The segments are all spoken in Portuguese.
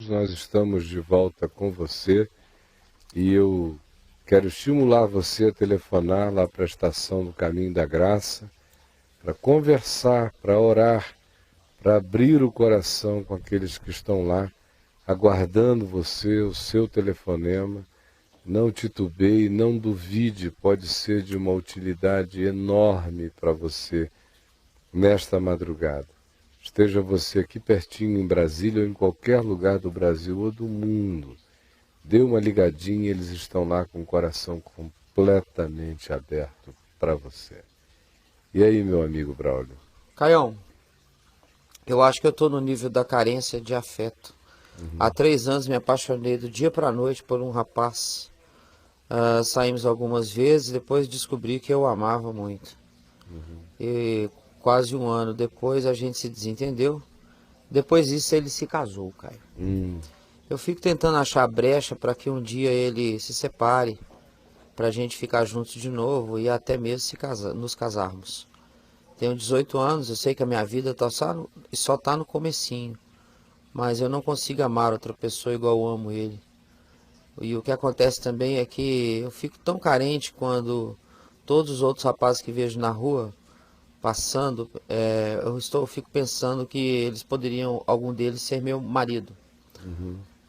Nós estamos de volta com você e eu quero estimular você a telefonar lá para a estação do Caminho da Graça, para conversar, para orar, para abrir o coração com aqueles que estão lá, aguardando você, o seu telefonema. Não titubeie, não duvide, pode ser de uma utilidade enorme para você nesta madrugada. Esteja você aqui pertinho em Brasília ou em qualquer lugar do Brasil ou do mundo. Dê uma ligadinha, eles estão lá com o coração completamente aberto para você. E aí, meu amigo Braulio? Caião, eu acho que eu estou no nível da carência de afeto. Há 3 anos me apaixonei do dia para a noite por um rapaz. Saímos algumas vezes, depois descobri que eu o amava muito. E quase um ano depois a gente se desentendeu. Depois disso ele se casou, Caio. Eu fico tentando achar brecha para que um dia ele se separe, para a gente ficar juntos de novo e até mesmo nos casarmos. Tenho 18 anos, eu sei que a minha vida só tá no comecinho, mas eu não consigo amar outra pessoa igual eu amo ele. E o que acontece também é que eu fico tão carente quando todos os outros rapazes que vejo na rua passando, eu fico pensando que eles poderiam, algum deles, ser meu marido.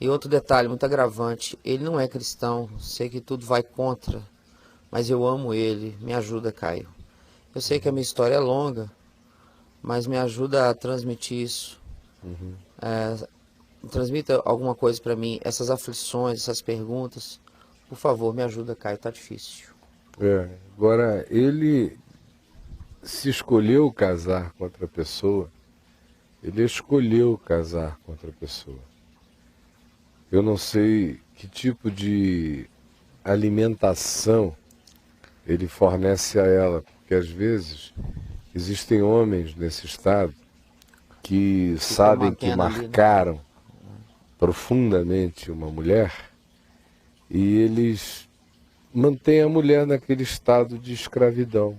E outro detalhe muito agravante, ele não é cristão, sei que tudo vai contra, mas eu amo ele, me ajuda, Caio. Eu sei que a minha história é longa, mas me ajuda a transmitir isso. Transmita alguma coisa para mim, essas aflições, essas perguntas. Por favor, me ajuda, Caio, tá difícil. Agora, ele se escolheu casar com outra pessoa, ele escolheu casar com outra pessoa. Eu não sei que tipo de alimentação ele fornece a ela, porque às vezes existem homens nesse estado que sabem que marcaram profundamente uma mulher e eles mantêm a mulher naquele estado de escravidão.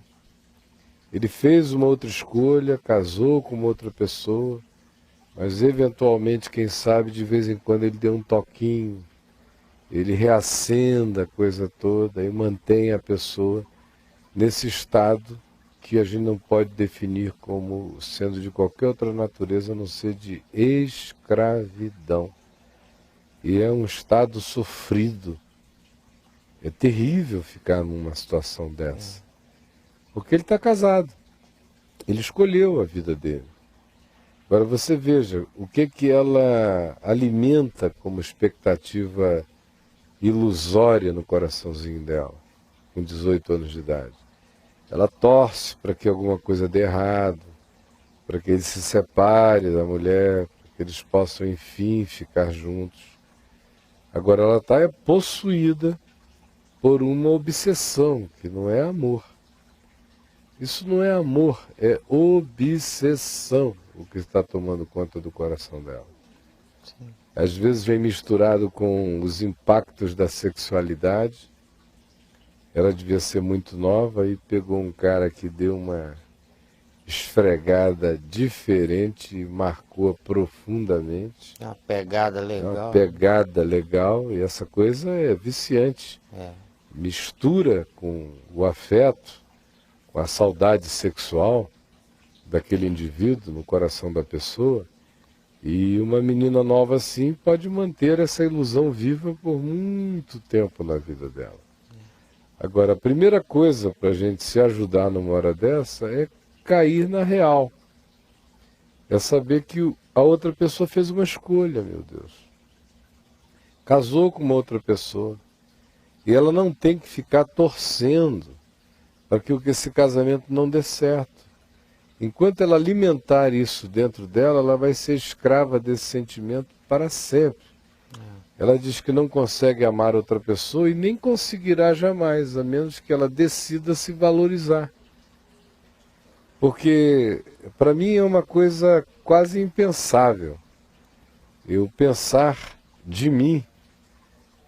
Ele fez uma outra escolha, casou com uma outra pessoa, mas eventualmente, quem sabe, de vez em quando ele deu um toquinho, ele reacenda a coisa toda e mantém a pessoa nesse estado que a gente não pode definir como sendo de qualquer outra natureza a não ser de escravidão. E é um estado sofrido. É terrível ficar numa situação dessa. Porque ele está casado. Ele escolheu a vida dele. Agora você veja o que ela alimenta como expectativa ilusória no coraçãozinho dela, com 18 anos de idade. Ela torce para que alguma coisa dê errado, para que ele se separe da mulher, para que eles possam, enfim, ficar juntos. Agora ela está possuída por uma obsessão, que não é amor. Isso não é amor, é obsessão o que está tomando conta do coração dela. Sim. Às vezes vem misturado com os impactos da sexualidade. Ela devia ser muito nova e pegou um cara que deu uma esfregada diferente e marcou profundamente. É uma pegada É legal. uma pegada legal e essa coisa é viciante. Mistura com o afeto, com a saudade sexual daquele indivíduo no coração da pessoa. E uma menina nova assim pode manter essa ilusão viva por muito tempo na vida dela. Agora, a primeira coisa para a gente se ajudar numa hora dessa é cair na real. É saber que a outra pessoa fez uma escolha, meu Deus. Casou com uma outra pessoa. E ela não tem que ficar torcendo para que esse casamento não dê certo. Enquanto ela alimentar isso dentro dela, ela vai ser escrava desse sentimento para sempre. Ela diz que não consegue amar outra pessoa e nem conseguirá jamais, a menos que ela decida se valorizar. Porque, para mim, é uma coisa quase impensável eu pensar de mim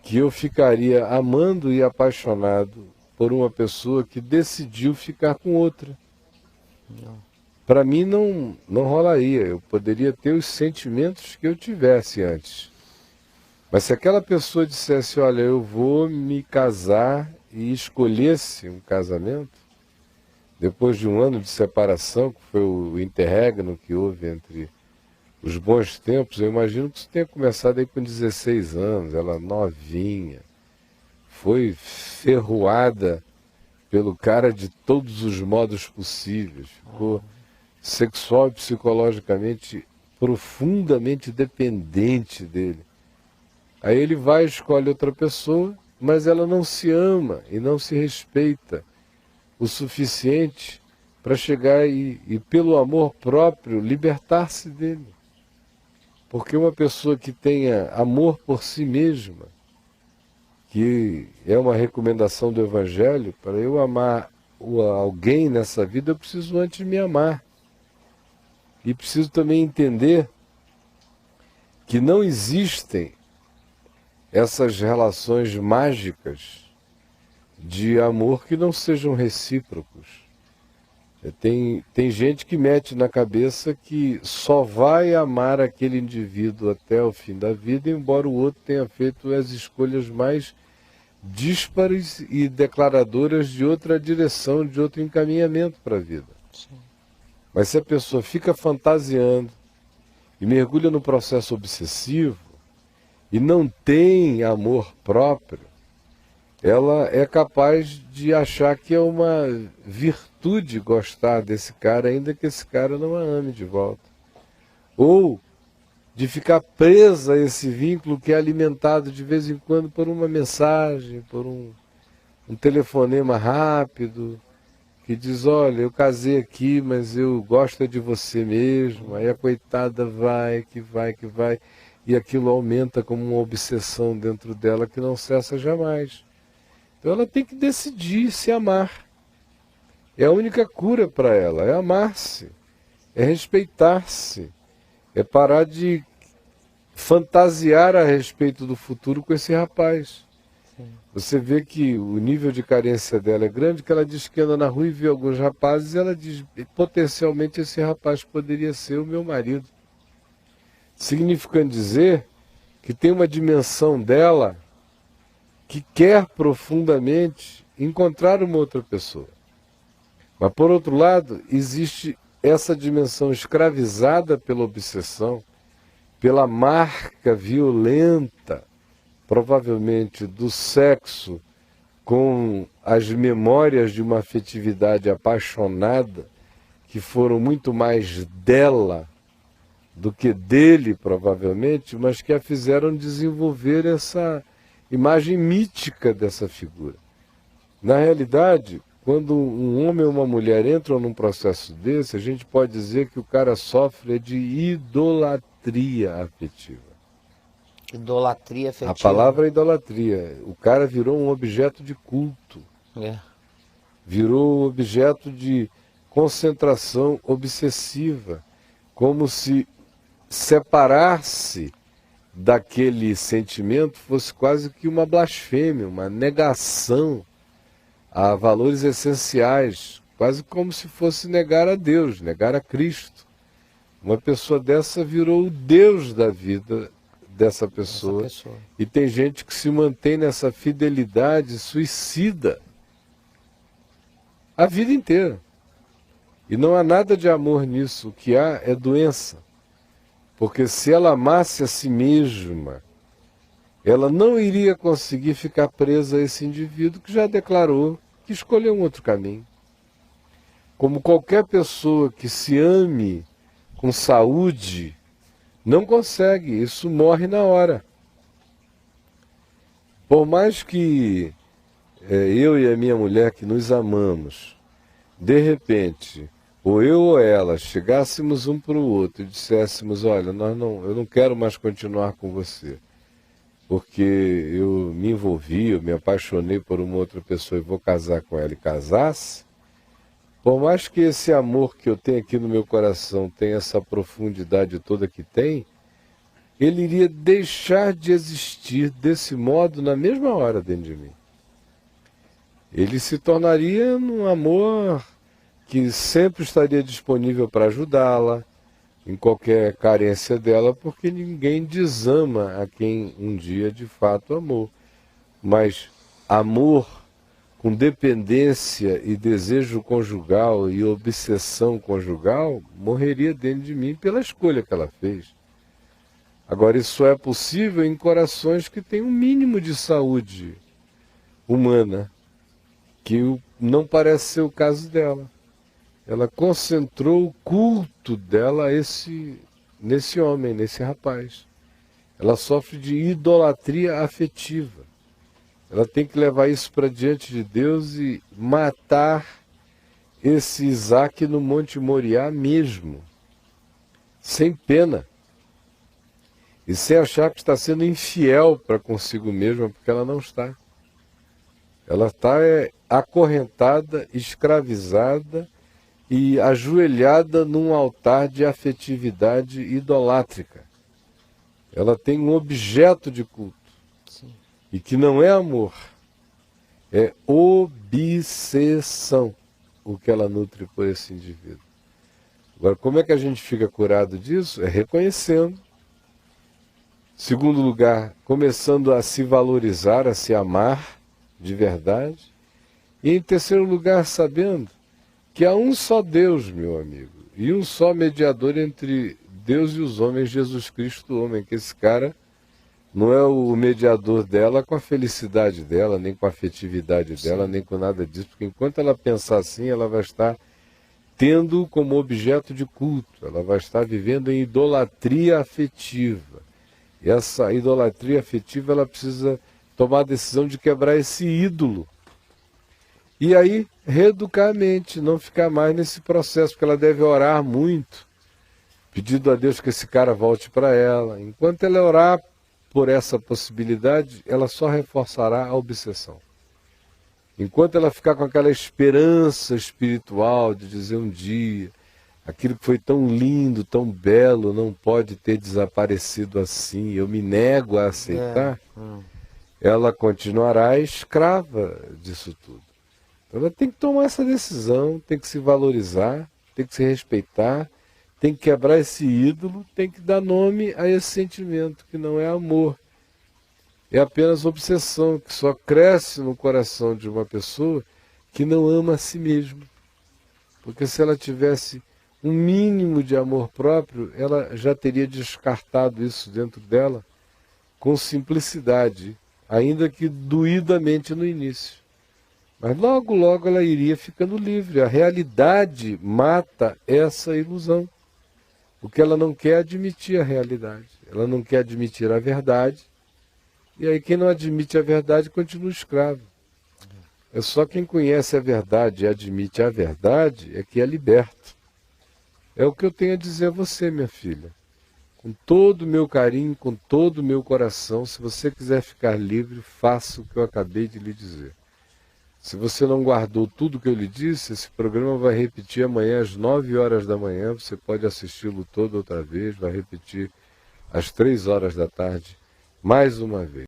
que eu ficaria amando e apaixonado por uma pessoa que decidiu ficar com outra. Para mim não rolaria. Eu poderia ter os sentimentos que eu tivesse antes. Mas se aquela pessoa dissesse, olha, eu vou me casar e escolhesse um casamento, depois de um ano de separação, que foi o interregno que houve entre os bons tempos, eu imagino que isso tenha começado aí com 16 anos, ela novinha, foi ferroada pelo cara de todos os modos possíveis, ficou sexual e psicologicamente profundamente dependente dele. Aí ele vai e escolhe outra pessoa, mas ela não se ama e não se respeita o suficiente para chegar e, pelo amor próprio, libertar-se dele. Porque uma pessoa que tenha amor por si mesma, que é uma recomendação do Evangelho, para eu amar alguém nessa vida, eu preciso antes me amar. E preciso também entender que não existem essas relações mágicas de amor que não sejam recíprocos. Tem gente que mete na cabeça que só vai amar aquele indivíduo até o fim da vida, embora o outro tenha feito as escolhas mais díspares e declaradoras de outra direção, de outro encaminhamento para a vida. Sim. Mas se a pessoa fica fantasiando e mergulha no processo obsessivo e não tem amor próprio, ela é capaz de achar que é uma virtude gostar desse cara, ainda que esse cara não a ame de volta. Ou de ficar presa a esse vínculo que é alimentado de vez em quando por uma mensagem, por um telefonema rápido, que diz, olha, eu casei aqui, mas eu gosto de você mesmo. Aí a coitada vai, e aquilo aumenta como uma obsessão dentro dela que não cessa jamais. Então ela tem que decidir se amar. É a única cura para ela, é amar-se, é respeitar-se, é parar de fantasiar a respeito do futuro com esse rapaz. Sim. Você vê que o nível de carência dela é grande, que ela diz que anda na rua e vê alguns rapazes, e ela diz, potencialmente esse rapaz poderia ser o meu marido. Significando dizer que tem uma dimensão dela que quer profundamente encontrar uma outra pessoa. Mas, por outro lado, existe essa dimensão escravizada pela obsessão, pela marca violenta, provavelmente, do sexo com as memórias de uma afetividade apaixonada, que foram muito mais dela do que dele, provavelmente, mas que a fizeram desenvolver essa imagem mítica dessa figura. Na realidade, quando um homem ou uma mulher entram num processo desse, a gente pode dizer que o cara sofre de idolatria afetiva. Idolatria afetiva. A palavra é idolatria. O cara virou um objeto de culto. Virou objeto de concentração obsessiva. Como se separar-se daquele sentimento fosse quase que uma blasfêmia, uma negação a valores essenciais, quase como se fosse negar a Deus, negar a Cristo. Uma pessoa dessa virou o Deus da vida dessa pessoa. E tem gente que se mantém nessa fidelidade suicida a vida inteira. E não há nada de amor nisso, o que há é doença. Porque se ela amasse a si mesma, ela não iria conseguir ficar presa a esse indivíduo que já declarou que escolheu um outro caminho. Como qualquer pessoa que se ame com saúde, não consegue, isso morre na hora. Por mais que eu e a minha mulher que nos amamos, de repente, ou eu ou ela, chegássemos um para o outro e disséssemos, olha, eu não quero mais continuar com você, porque eu me envolvi, eu me apaixonei por uma outra pessoa e vou casar com ela, e casasse, por mais que esse amor que eu tenho aqui no meu coração tenha essa profundidade toda que tem, ele iria deixar de existir desse modo na mesma hora dentro de mim. Ele se tornaria num amor que sempre estaria disponível para ajudá-la, em qualquer carência dela, porque ninguém desama a quem um dia de fato amou. Mas amor com dependência e desejo conjugal e obsessão conjugal morreria dentro de mim pela escolha que ela fez. Agora, isso é possível em corações que têm um mínimo de saúde humana, que não parece ser o caso dela. Ela concentrou o culto dela nesse homem, nesse rapaz. Ela sofre de idolatria afetiva. Ela tem que levar isso para diante de Deus e matar esse Isaac no Monte Moriá mesmo, sem pena. E sem achar que está sendo infiel para consigo mesma, porque ela não está. Ela está acorrentada, escravizada e ajoelhada num altar de afetividade idolátrica. Ela tem um objeto de culto. Sim. E que não é amor, é obsessão o que ela nutre por esse indivíduo. Agora, como é que a gente fica curado disso? É reconhecendo. Segundo lugar, começando a se valorizar, a se amar de verdade. E em terceiro lugar, sabendo que há um só Deus, meu amigo, e um só mediador entre Deus e os homens, Jesus Cristo, o homem, que esse cara não é o mediador dela com a felicidade dela, nem com a afetividade dela, nem com nada disso, porque enquanto ela pensar assim, ela vai estar tendo como objeto de culto, ela vai estar vivendo em idolatria afetiva. E essa idolatria afetiva, ela precisa tomar a decisão de quebrar esse ídolo. E aí, reeducar a mente, não ficar mais nesse processo, porque ela deve orar muito, pedindo a Deus que esse cara volte para ela. Enquanto ela orar por essa possibilidade, ela só reforçará a obsessão. Enquanto ela ficar com aquela esperança espiritual de dizer um dia, aquilo que foi tão lindo, tão belo, não pode ter desaparecido assim, eu me nego a aceitar, ela continuará escrava disso tudo. Então ela tem que tomar essa decisão, tem que se valorizar, tem que se respeitar, tem que quebrar esse ídolo, tem que dar nome a esse sentimento, que não é amor. É apenas obsessão, que só cresce no coração de uma pessoa que não ama a si mesma. Porque se ela tivesse um mínimo de amor próprio, ela já teria descartado isso dentro dela com simplicidade, ainda que doidamente no início. Mas logo, logo ela iria ficando livre. A realidade mata essa ilusão. Porque ela não quer admitir a realidade. Ela não quer admitir a verdade. E aí quem não admite a verdade continua escravo. É só quem conhece a verdade e admite a verdade é que é liberto. É o que eu tenho a dizer a você, minha filha. Com todo o meu carinho, com todo o meu coração, se você quiser ficar livre, faça o que eu acabei de lhe dizer. Se você não guardou tudo que eu lhe disse, esse programa vai repetir amanhã às 9 horas da manhã. Você pode assisti-lo todo outra vez, vai repetir às 3 horas da tarde, mais uma vez.